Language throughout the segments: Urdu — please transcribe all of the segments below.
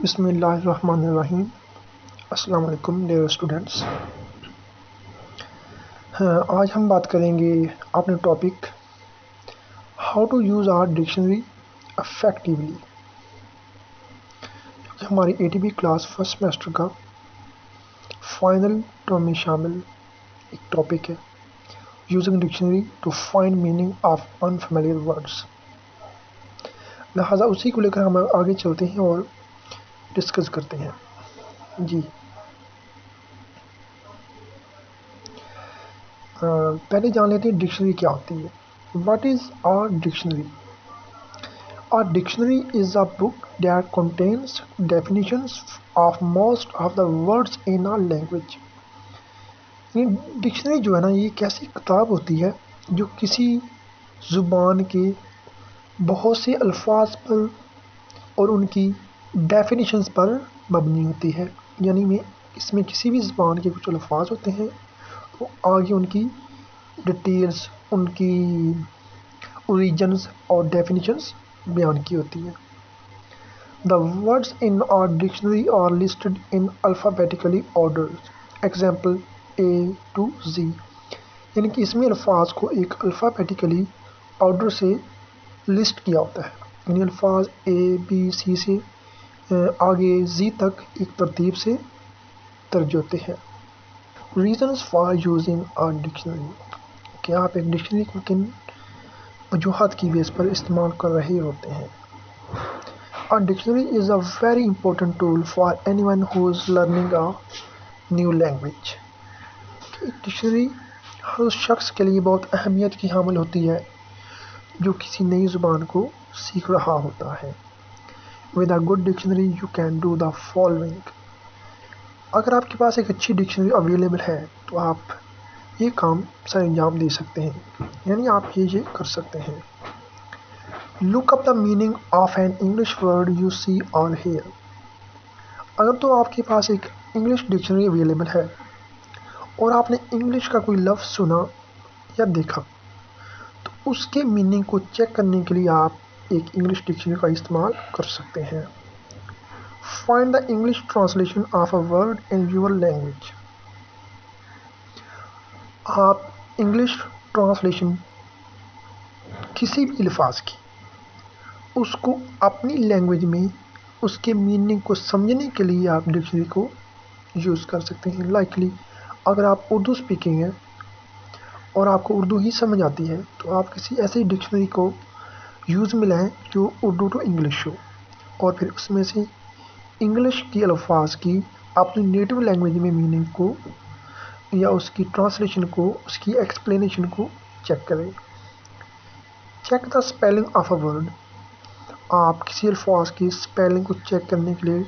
بسم اللہ الرحمن الرحیم۔ السلام علیکم ڈیئر اسٹوڈنٹس۔ آج ہم بات کریں گے اپنے topic how to use our dictionary effectively, جو ہماری ATB کلاس فرسٹ سیمسٹر کا فائنل ٹرم میں شامل ایک ٹاپک ہے، using dictionary to find meaning of unfamiliar words. لہٰذا اسی کو لے کر ہم آگے چلتے ہیں اور ڈسکس کرتے ہیں۔ جی پہلے جان لیتے ہیں ڈکشنری کیا ہوتی ہے۔ What is are dictionary? A dictionary is a book that contains definitions of most of the words in a language۔ Dictionary جو ہے نا، یہ ایک ایسی کتاب ہوتی ہے جو کسی زبان کے بہت سے الفاظ پر اور ان کی ڈیفینیشنز پر مبنی ہوتی ہے، یعنی اس میں کسی بھی زبان کے کچھ الفاظ ہوتے ہیں تو آگے ان کی ڈیٹیلز، ان کی اوریجنز اور ڈیفینیشنز بیان کی ہوتی ہے۔ The words in our dictionary are listed in alphabetically order۔ Example A to Z، یعنی کہ اس میں الفاظ کو ایک الفابیٹیکلی آرڈر سے لسٹ کیا ہوتا ہے، یعنی الفاظ A B C سے آگے Z تک ایک ترتیب سے درج ہوتے ہیں۔ Reasons for using a dictionary، کہ آپ ایک ڈکشنری کو کن وجوہات کی بیس پر استعمال کر رہے ہوتے ہیں۔ A dictionary is a very important tool for anyone who is learning a new language۔ ایک ڈکشنری ہر اس شخص کے لیے بہت اہمیت کی حامل ہوتی ہے جو کسی نئی زبان کو سیکھ رہا ہوتا ہے۔ With a good dictionary you can do the following۔ اگر آپ کے پاس ایک اچھی ڈکشنری اویلیبل ہے تو آپ یہ کام سر انجام دے سکتے ہیں، یعنی آپ یہ کر سکتے ہیں۔ Look up the meaning of an English word you see or hear۔ اگر تو آپ کے پاس ایک انگلش ڈکشنری اویلیبل ہے اور آپ نے انگلش کا کوئی لفظ سنا یا دیکھا تو اس کے میننگ کو چیک کرنے کے لیے آپ ایک انگلش ڈکشنری کا استعمال کر سکتے ہیں۔ Find the English translation of a word in your language۔ آپ انگلش ٹرانسلیشن کسی بھی الفاظ کی اس کو اپنی لینگویج میں اس کے میننگ کو سمجھنے کے لیے آپ ڈکشنری کو یوز کر سکتے ہیں۔ لائکلی اگر آپ اردو اسپیکنگ ہیں اور آپ کو اردو ہی سمجھ آتی ہے تو آپ کسی ایسی ڈکشنری کو یوز میں لائیں جو اردو ٹو انگلش ہو، اور پھر اس میں سے انگلش کی الفاظ کی اپنی نیٹو لینگویج میں میننگ کو یا اس کی ٹرانسلیشن کو، اس کی ایکسپلینیشن کو چیک کریں۔ Check the spelling of a word. آپ کسی الفاظ کی اسپیلنگ کو چیک کرنے کے لیے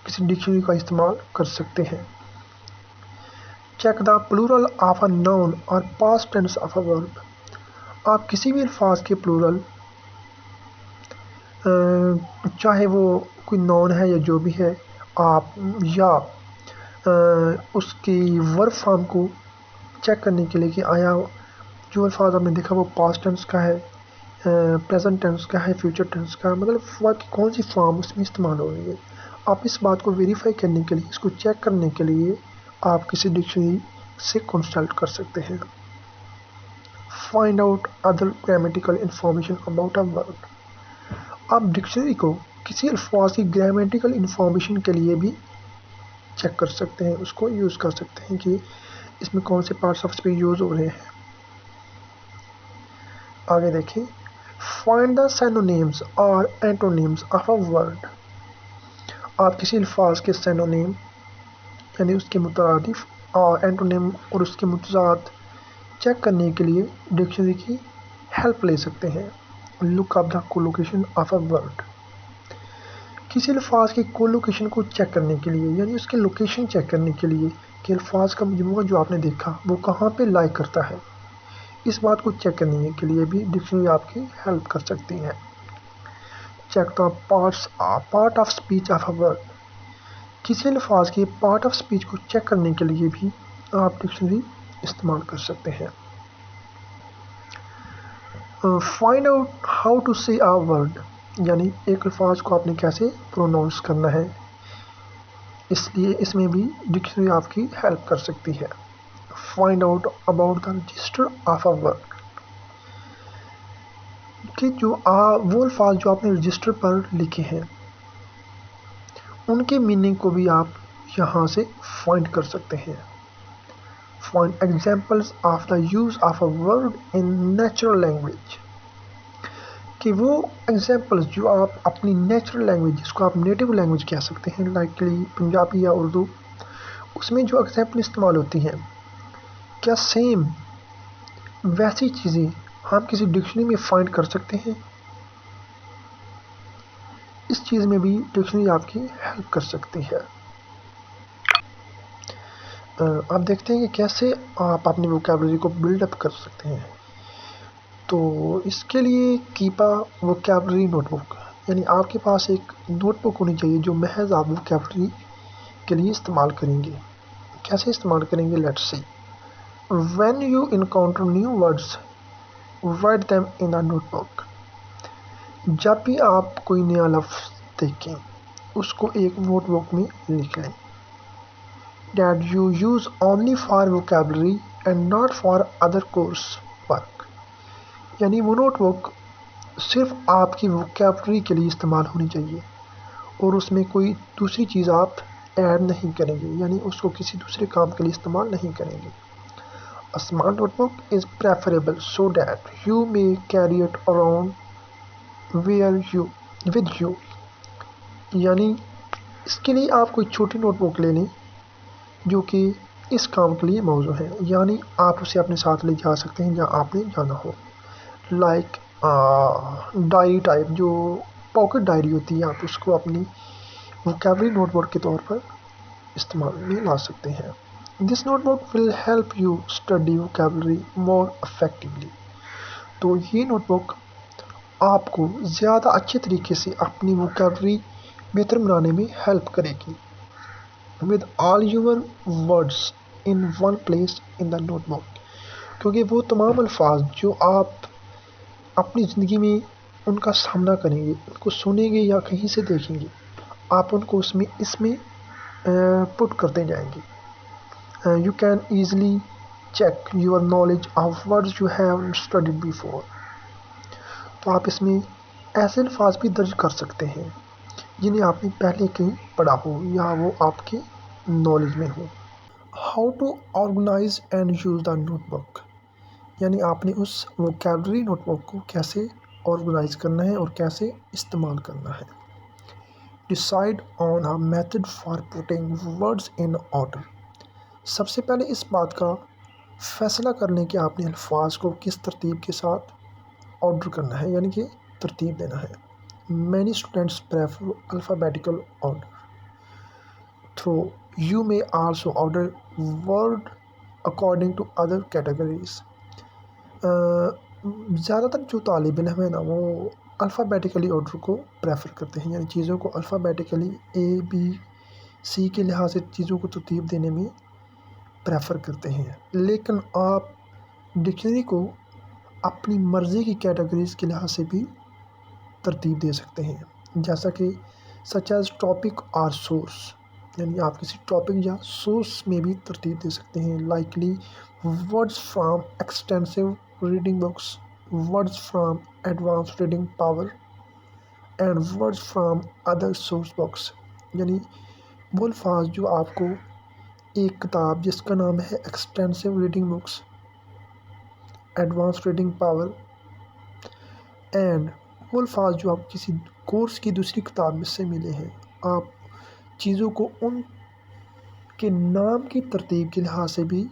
کسی ڈکشنری کا استعمال کر سکتے ہیں۔ Check the plural of a noun اور past tense of a verb. آپ کسی بھی الفاظ کے پلورل، چاہے وہ کوئی ناؤن ہے یا جو بھی ہے، آپ یا اس کی ورب فارم کو چیک کرنے کے لیے کہ آیا جو الفاظ آپ نے دیکھا وہ پاسٹ ٹینس کا ہے، پریزنٹ ٹینس کا ہے، فیوچر ٹینس کا ہے، مطلب کون سی فارم اس میں استعمال ہو رہی ہے۔ آپ اس بات کو ویریفائی کرنے کے لیے، اس کو چیک کرنے کے لیے آپ کسی ڈکشنری سے کنسلٹ کر سکتے ہیں۔ Find out other grammatical information about a word. آپ ڈکشنری کو کسی الفاظ کی گرامیٹیکل انفارمیشن کے لیے بھی چیک کر سکتے ہیں، اس کو یوز کر سکتے ہیں کہ اس میں کون سے پارٹس آف اسپیچ یوز ہو رہے ہیں۔ آگے دیکھیں، فائنڈ دا سینونیمز اور اینٹونیمز آف اے ورڈ۔ آپ کسی الفاظ کے سینونیم یعنی اس کے مترادف اور اینٹونیم اور اس کے متضاد چیک کرنے کے لیے ڈکشنری کی ہیلپ لے سکتے ہیں۔ لک اپ دا کولوکیشن آف اے ورڈ۔ کسی الفاظ کی کولوکیشن کو چیک کرنے کے لیے، یعنی اس کی لوکیشن چیک کرنے کے لیے کہ الفاظ کا مجموعہ جو آپ نے دیکھا وہ کہاں پہ لائے کرتا ہے، اس بات کو چیک کرنے کے لیے بھی ڈکشنری آپ کی ہیلپ کر سکتی ہے۔ Check the part of speech of a word. کسی الفاظ کے پارٹ آف اسپیچ کو چیک کرنے کے لیے بھی آپ ڈکشنری استعمال کر سکتے ہیں۔ فائنڈ آؤٹ ہاؤ ٹو سے اے ورڈ، یعنی ایک الفاظ کو آپ نے کیسے پروناؤنس کرنا ہے اس لیے اس میں بھی ڈکشنری آپ کی ہیلپ کر سکتی ہے. Find out about the register of a word, کہ وہ الفاظ جو آپ نے رجسٹر پر لکھے ہیں ان کے میننگ کو بھی آپ یہاں سے فائنڈ کر سکتے ہیں. Find examples of the use of a word in natural language, کہ وہ ایگزامپلز جو آپ اپنی نیچرل لینگویج، جس کو آپ نیٹو لینگویج کہہ سکتے ہیں، لائکلی پنجابی یا اردو، اس میں جو ایگزامپل استعمال ہوتی ہیں کیا سیم ویسی چیزیں ہم کسی ڈکشنری میں فائنڈ کر سکتے ہیں. اس چیز میں بھی ڈکشنری آپ کی ہیلپ کر سکتی ہے. آپ دیکھتے ہیں کہ کیسے آپ اپنی ووکیبلری کو بلڈ اپ کر سکتے ہیں. تو اس کے لیے کیپا ووکیبلری نوٹ بک، یعنی آپ کے پاس ایک نوٹ بک ہونی چاہیے جو محض آپ ووکیبلری کے لیے استعمال کریں گے. کیسے استعمال کریں گے؟ Let's see. When you encounter new words write them in a notebook, جب بھی آپ کوئی نیا لفظ دیکھیں اس کو ایک نوٹ بک میں لکھ لیں. That you use only for vocabulary and not for other course work، یعنی وہ نوٹ بک صرف آپ کی ووکیبلری کے لیے استعمال ہونی چاہیے اور اس میں کوئی دوسری چیز آپ ایڈ نہیں کریں گے، یعنی اس کو کسی دوسرے کام کے لیے استعمال نہیں کریں گے. A small notebook is preferable so that you may carry it around with you، یعنی اس کے لیے آپ کوئی چھوٹی نوٹ بک لے لیں جو کہ اس کام کے لیے موزوں ہے، یعنی آپ اسے اپنے ساتھ لے جا سکتے ہیں جہاں آپ نے جانا ہو. لائک ڈائری ٹائپ، جو پاکٹ ڈائری ہوتی ہے، آپ اس کو اپنی ووکیبلری نوٹ بک کے طور پر استعمال میں لا سکتے ہیں. This notebook will help you study vocabulary more effectively, تو یہ نوٹ بک آپ کو زیادہ اچھے طریقے سے اپنی ووکیبلری بہتر بنانے میں ہیلپ کرے گی. with all your words in one place in the notebook، کیونکہ وہ تمام الفاظ جو آپ اپنی زندگی میں ان کا سامنا کریں گے، ان کو سنیں گے یا کہیں سے دیکھیں گے، آپ ان کو اس میں پٹ کرتے جائیں گے. You can easily check your knowledge of words you have studied before، تو آپ اس میں ایسے الفاظ بھی درج کر سکتے ہیں جنہیں آپ نے پہلے کہیں پڑھا ہو یا وہ آپ کے نالج میں ہو. How to organise and use the notebook, یعنی آپ نے اس ووکیبلری نوٹ بک کو کیسے آرگنائز کرنا ہے اور کیسے استعمال کرنا ہے. Decide on a method for putting words in order, سب سے پہلے اس بات کا فیصلہ کر لیں کہ آپ نے الفاظ کو کس ترتیب کے ساتھ آرڈر کرنا ہے، یعنی کہ ترتیب دینا ہے. Many students prefer alphabetical order, through you may also order word according to other categories. زیادہ تر جو طالب علم ہے نا وہ الفابیٹیکلی آرڈر کو پریفر کرتے ہیں، یعنی چیزوں کو الفابیٹیکلی ABC کے لحاظ سے چیزوں کو ترتیب دینے میں پریفر کرتے ہیں. لیکن آپ ڈکشنری کو اپنی مرضی کی کیٹیگریز کے لحاظ سے بھی ترتیب دے سکتے ہیں، جیسا کہ سچ ایز ٹاپک اور سورس، یعنی آپ کسی ٹاپک یا سورس میں بھی ترتیب دے سکتے ہیں. Likely words from extensive reading books, words from advance reading power and words from other source books, یعنی وہ الفاظ جو آپ کو ایک کتاب جس کا نام ہے extensive reading books, advance reading power, and وہ الفاظ جو آپ کسی کورس کی دوسری کتاب میں سے ملے ہیں، آپ چیزوں کو ان کے نام کی ترتیب کے لحاظ سے بھی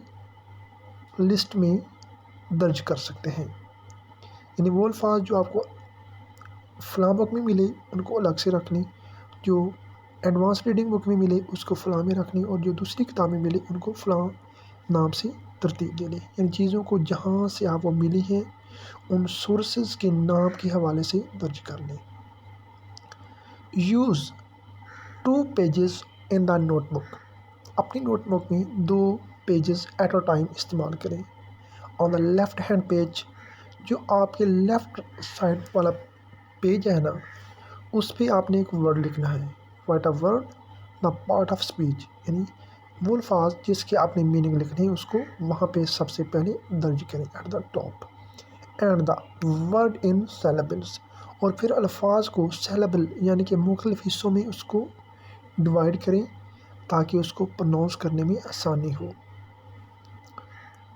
لسٹ میں درج کر سکتے ہیں. یعنی وہ الفاظ جو آپ کو فلاں بک میں ملے ان کو الگ سے رکھ لیں، جو ایڈوانس ریڈنگ بک میں ملے اس کو فلاں میں رکھ لیں، اور جو دوسری کتاب میں ملے ان کو فلاں نام سے ترتیب دے لیں. یعنی چیزوں کو جہاں سے آپ وہ ملی ہیں ان سورسز کے نام کے حوالے سے درج کر لیں. Use 2 pages in the notebook, اپنی نوٹ بک میں 2 پیجز ایٹ اے ٹائم استعمال کریں. آن دا لیفٹ ہینڈ پیج، جو آپ کے لیفٹ سائڈ والا پیج ہے نا، اس پہ آپ نے ایک ورڈ لکھنا ہے. Right a word the part of speech, یعنی وہ الفاظ جس کے آپ نے میننگ لکھنے ہیں اس کو وہاں پہ سب سے پہلے درج کریں at the top. And the word in syllables, اور پھر الفاظ کو سیلیبل یعنی کہ مختلف حصوں میں اس کو ڈیوائڈ کریں تاکہ اس کو پروناؤنس کرنے میں آسانی ہو.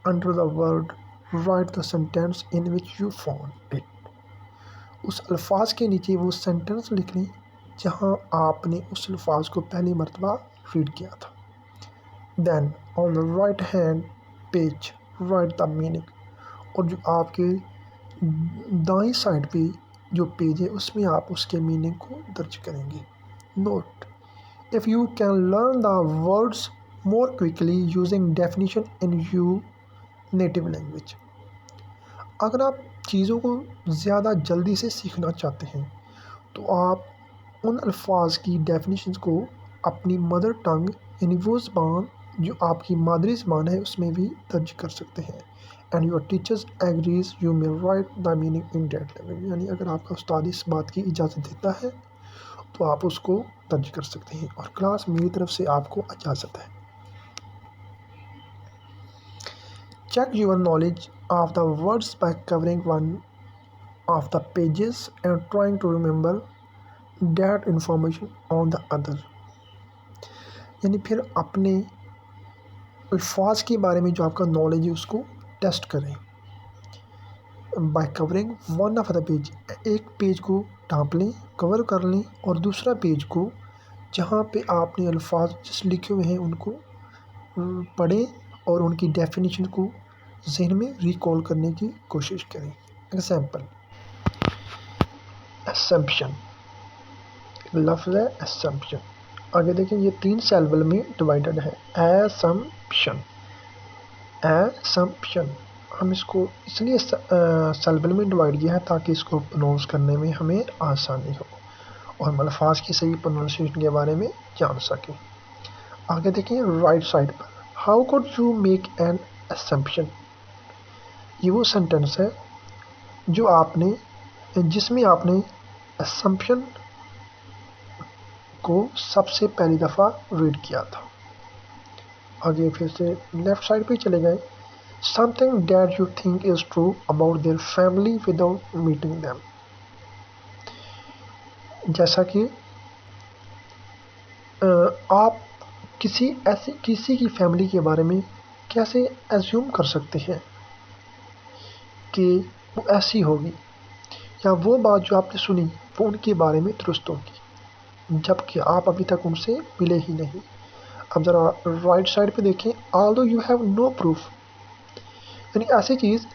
Under the word write the sentence in which you found it, اس الفاظ کے نیچے وہ سینٹینس لکھ لیں جہاں آپ نے اس الفاظ کو پہلی مرتبہ ریڈ کیا تھا. Then on the right hand page write the meaning, اور جو آپ کے دائیں سائڈ پہ جو پیج ہے اس میں آپ اس کے میننگ کو درج کریں گے. Note: if you can learn the words more quickly using definition in your native language، اگر آپ چیزوں کو زیادہ جلدی سے سیکھنا چاہتے ہیں تو آپ ان الفاظ کی ڈیفینیشنز کو اپنی مدر ٹنگ یعنی وہ زبان جو آپ کی مادری زبان ہے اس میں بھی درج کر سکتے ہیں. And your teachers agrees you may write the meaning in that language، یعنی اگر آپ کا استاد اس بات کی اجازت دیتا ہے تو آپ اس کو درج کر سکتے ہیں، اور کلاس میری طرف سے آپ کو اجازت ہے. Check your knowledge of the words by covering one of the pages and trying to remember that information on the other, یعنی پھر اپنے الفاظ کے بارے میں جو آپ کا نالج ہے اس کو ٹیسٹ کریں. By covering one of the page, ایک پیج کو ڈھانپ لیں، کور کر لیں، اور دوسرا پیج کو جہاں پہ آپ نے الفاظ جس لکھے ہوئے ہیں ان کو پڑھیں اور ان کی ڈیفینیشن کو ذہن میں ریکال کرنے کی کوشش کریں. ایگزامپل: اسمپشن، لفظ ہے اسمپشن، آگے دیکھیں یہ 3 سیلیبل میں ڈیوائڈڈ ہے. اسمپشن، اسمپشن، ہم اس کو اس لیے سیلیبل میں ڈیوائڈ کیا ہے تاکہ اس کو پروناؤنس کرنے میں ہمیں آسانی ہو اور ہم الفاظ کی صحیح پروناؤنسیشن کے بارے میں جان سکیں. آگے دیکھیں right side per, how could you make an assumption, یہ وہ سینٹینس ہے جو آپ نے جس میں آپ نے اسمپشن کو سب سے پہلی دفعہ ریڈ کیا تھا. آگے پھر سے لیفٹ سائڈ پہ چلے گئے. something that you think is true about their family without meeting them، جیسا کہ آپ کسی کی فیملی کے بارے میں کیسے ایزیوم کر سکتے ہیں کہ وہ ایسی ہوگی، یا وہ بات جو آپ نے سنی وہ ان کے بارے میں درست ہوگی جبکہ آپ ابھی تک ان سے ملے ہی نہیں. اب ذرا رائٹ سائڈ پہ دیکھیں، although you have no proof، یعنی ایسی چیز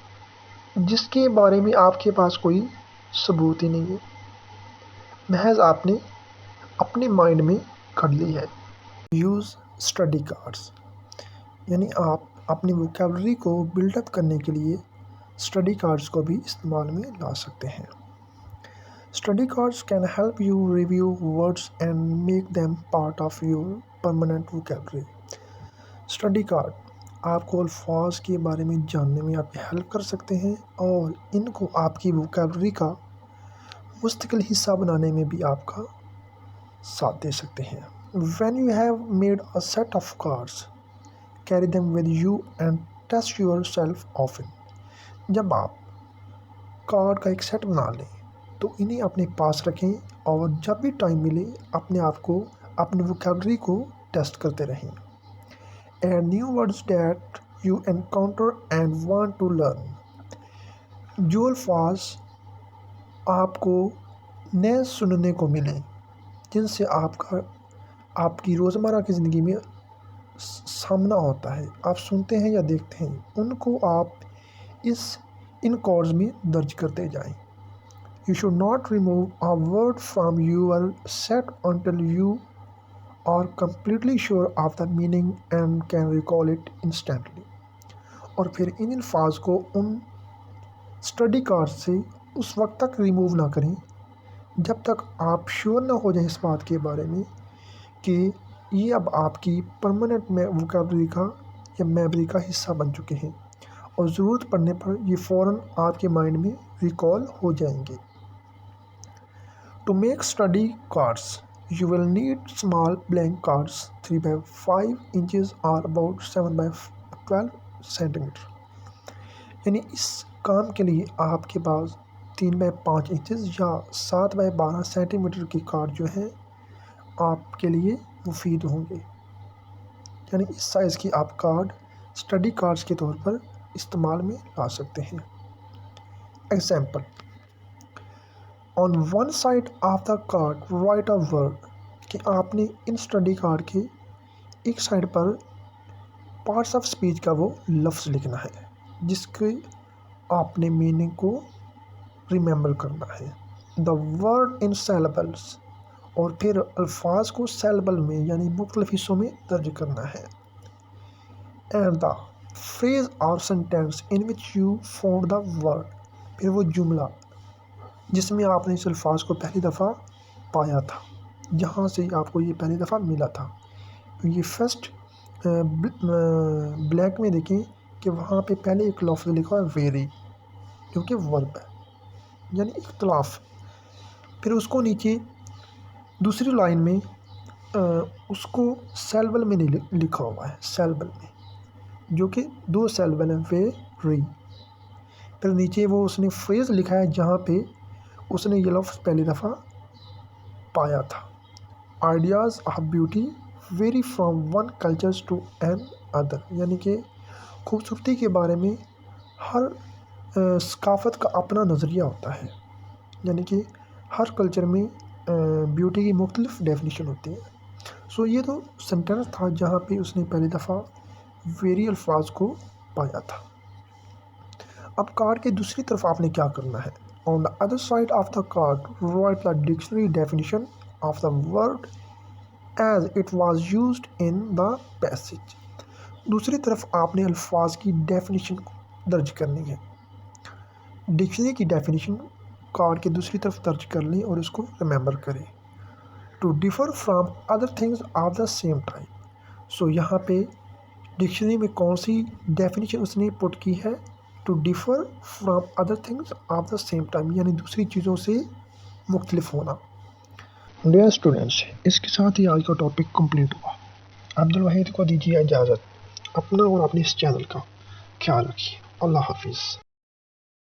جس کے بارے میں آپ کے پاس کوئی ثبوت ہی نہیں ہے، محض آپ نے اپنے مائنڈ میں کر لی ہے. یوز اسٹڈی کارڈس، یعنی آپ اپنی ووکیبلری کو بلڈ اپ کرنے کے لیے اسٹڈی کارڈس کو بھی استعمال میں لا سکتے ہیں. Study cards can help you review words and make them part of your permanent vocabulary. Study card آپ کو الفاظ کے بارے میں جاننے میں آپ کی ہیلپ کر سکتے ہیں اور ان کو آپ کی ووکیبلری کا مستقل حصہ بنانے میں بھی آپ کا ساتھ دے سکتے ہیں. When you have made a set of cards carry them with you and test your self often, جب آپ کارڈ کا ایک سیٹ بنا لیں تو انہیں اپنے پاس رکھیں اور جب بھی ٹائم ملے اپنے آپ کو اپنی ووکیبلری کو ٹیسٹ کرتے رہیں. Add new words that you encounter and want to learn، جو الفاظ آپ کو نئے سننے کو ملیں جن سے آپ کی روزمرہ کی زندگی میں سامنا ہوتا ہے، آپ سنتے ہیں یا دیکھتے ہیں، ان کو آپ ان کارڈز میں درج کرتے جائیں. You should not remove a word from your set until you are completely sure of the meaning and can recall it instantly، اور پھر ان الفاظ کو ان اسٹڈی کارڈ سے اس وقت تک ریموو نہ کریں جب تک آپ شیور نہ ہو جائیں اس بات کے بارے میں کہ یہ اب آپ کی پرماننٹ ووکیبلری کا یا میموری کا حصہ بن چکے ہیں اور ضرورت پڑنے پر یہ فوراً آپ کے مائنڈ میں ریکال ہو جائیں گے. To make study cards You will need small blank cards 3 by 5 inches or about 7 by 12 centimeter. یعنی اس کام کے لیے آپ کے پاس 3 بائی 5 انچز یا 7 بائی 12 سینٹی میٹر کی کارڈ جو ہیں آپ کے لیے مفید ہوں گے. یعنی اس سائز کی آپ کارڈ اسٹڈی کارڈز کے طور پر استعمال میں لا سکتے ہیں. Example: on one side of the card right a word, کہ آپ نے ان اسٹڈی کارڈ کے ایک side per parts of speech کا وہ لفظ لکھنا ہے جس کے آپ نے میننگ کو ریممبر کرنا ہے. دا ورڈ ان سیلیبلس، اور پھر الفاظ کو سیلیبل میں یعنی مختلف حصوں میں درج کرنا ہے. اینڈ دا فریز اور sentence in which you found the word, پھر وہ جملہ جس میں آپ نے اس الفاظ کو پہلی دفعہ پایا تھا، جہاں سے آپ کو یہ پہلی دفعہ ملا تھا. یہ فرسٹ بلیک میں دیکھیں کہ وہاں پہ پہلے ایک لفظ لکھا ہے ویری، جو کہ ورب ہے یعنی اختلاف. پھر اس کو نیچے دوسری لائن میں اس کو سیلبل میں لکھا ہوا ہے، سیلبل میں، جو کہ 2 سیلبل ہیں، ویری. پھر نیچے وہ اس نے فریز لکھا ہے جہاں پہ اس نے یہ لفظ پہلی دفعہ پایا تھا. Ideas of beauty vary from one cultures to another, یعنی کہ خوبصورتی کے بارے میں ہر ثقافت کا اپنا نظریہ ہوتا ہے. یعنی کہ ہر کلچر میں بیوٹی کی مختلف ڈیفینیشن ہوتی ہے. سو یہ تو سینٹینس تھا جہاں پہ اس نے پہلی دفعہ ویری الفاظ کو پایا تھا. اب کارڈ کے دوسری طرف آپ نے کیا کرنا ہے؟ On the other side of the card write the dictionary definition of the word as it was used in the passage. دوسری طرف آپ نے الفاظ کی ڈیفینیشن درج کرنی ہے. ڈکشنری کی ڈیفینیشن کارڈ کے دوسری طرف درج کر لیں اور اس کو ریممبر کریں. To differ from other things of the same time. So یہاں پہ ڈکشنری میں کون سی ڈیفینیشن اس نے پٹ کی ہے؟ To differ from other things of the same time, یعنی دوسری چیزوں سے مختلف ہونا. ڈیئر اسٹوڈنٹس، اس کے ساتھ ہی آج کا ٹاپک کمپلیٹ ہوا. عبدالوحید کو دیجیے اجازت. اپنا اور اپنے اس چینل کا خیال رکھیے. اللہ حافظ.